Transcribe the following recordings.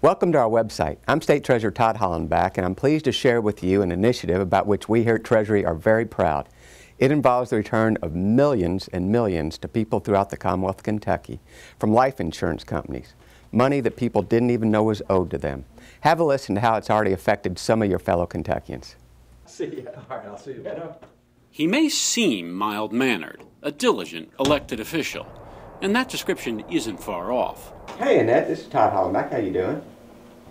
Welcome to our website. I'm State Treasurer Todd Hollenbach, and I'm pleased to share with you an initiative about which we here at Treasury are very proud. It involves the return of millions and millions to people throughout the Commonwealth of Kentucky from life insurance companies, money that people didn't even know was owed to them. Have a listen to how it's already affected some of your fellow Kentuckians. See you. All right, I'll see you later. He may seem mild-mannered, a diligent elected official, and that description isn't far off. Hey Annette, this is Todd Hollenbach. How you doing?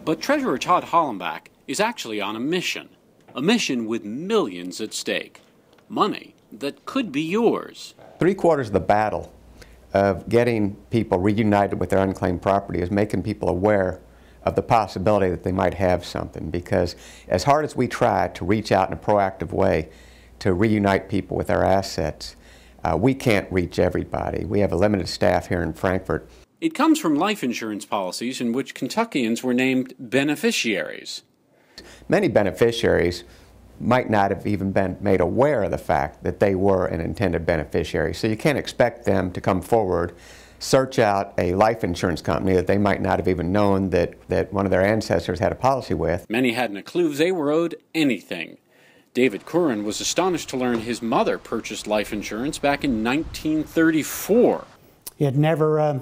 But Treasurer Todd Hollenbach is actually on a mission with millions at stake, money that could be yours. 3/4 of the battle of getting people reunited with their unclaimed property is making people aware of the possibility that they might have something, because as hard as we try to reach out in a proactive way to reunite people with our assets, we can't reach everybody. We have a limited staff here in Frankfort. It comes from life insurance policies in which Kentuckians were named beneficiaries. Many beneficiaries might not have even been made aware of the fact that they were an intended beneficiary. So you can't expect them to come forward, search out a life insurance company that they might not have even known that one of their ancestors had a policy with. Many hadn't a clue they were owed anything. David Curran was astonished to learn his mother purchased life insurance back in 1934. It never had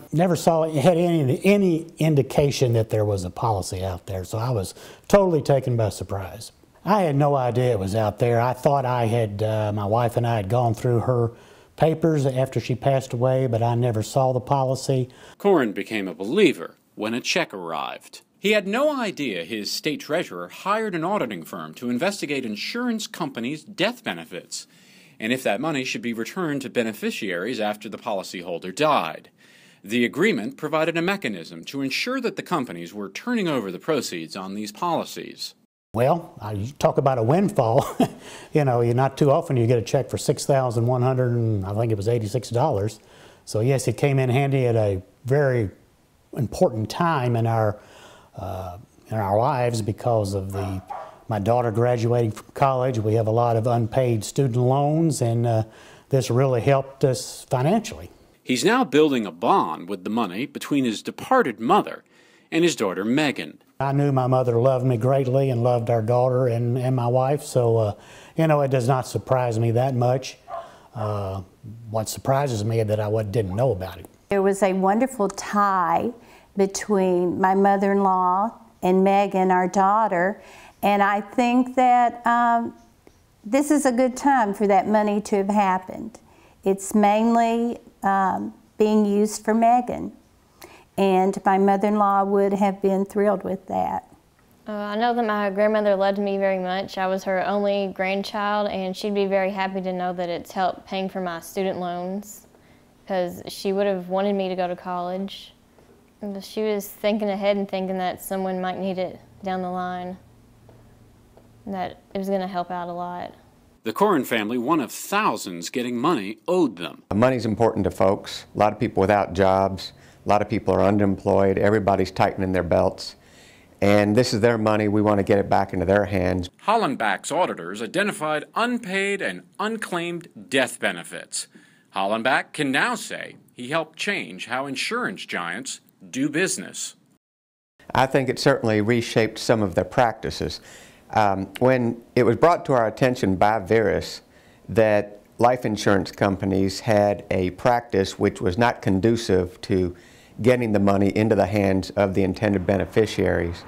any indication that there was a policy out there, so I was totally taken by surprise. I had no idea it was out there. I thought my wife and I had gone through her papers after she passed away, but I never saw the policy. Curran became a believer when a check arrived. He had no idea his state treasurer hired an auditing firm to investigate insurance companies' death benefits, and if that money should be returned to beneficiaries after the policyholder died. The agreement provided a mechanism to ensure that the companies were turning over the proceeds on these policies. Well, you talk about a windfall. You know, not too often you get a check for $6,186. So yes, it came in handy at a very important time in our lives because of my daughter graduating from college. We have a lot of unpaid student loans, and this really helped us financially. He's now building a bond with the money between his departed mother and his daughter Megan. I knew my mother loved me greatly and loved our daughter and my wife, so you know, it does not surprise me that much. What surprises me is that I didn't know about it. There was a wonderful tie between my mother-in-law and Megan, our daughter, and I think that this is a good time for that money to have happened. It's mainly being used for Megan, and my mother-in-law would have been thrilled with that. I know that my grandmother loved me very much. I was her only grandchild, and she'd be very happy to know that it's helped paying for my student loans, because she would have wanted me to go to college. And she was thinking ahead and thinking that someone might need it down the line, and that it was going to help out a lot. The Curran family, one of thousands getting money owed them. Money's important to folks. A lot of people without jobs. A lot of people are unemployed. Everybody's tightening their belts. And this is their money. We want to get it back into their hands. Hollenbach's auditors identified unpaid and unclaimed death benefits. Hollenbach can now say he helped change how insurance giants do business. I think it certainly reshaped some of their practices. When it was brought to our attention by Verus that life insurance companies had a practice which was not conducive to getting the money into the hands of the intended beneficiaries,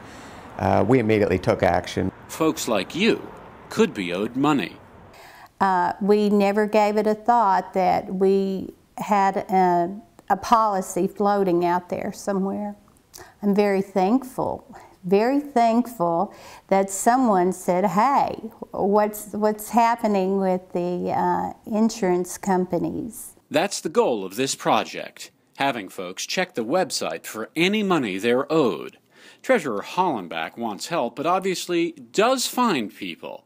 we immediately took action. Folks like you could be owed money. We never gave it a thought that we had a policy floating out there somewhere. I'm very thankful that someone said, hey, what's happening with the insurance companies? That's the goal of this project, having folks check the website for any money they're owed. Treasurer Hollenbach wants help, but obviously does find people.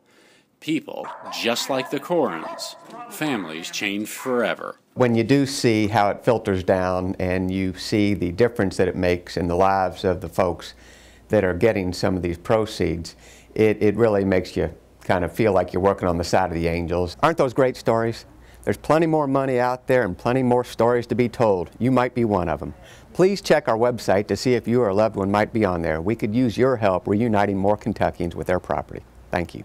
People just like the Currans, families changed forever. When you do see how it filters down and you see the difference that it makes in the lives of the folks that are getting some of these proceeds, it really makes you kind of feel like you're working on the side of the angels. Aren't those great stories? There's plenty more money out there and plenty more stories to be told. You might be one of them. Please check our website to see if you or a loved one might be on there. We could use your help reuniting more Kentuckians with their property. Thank you.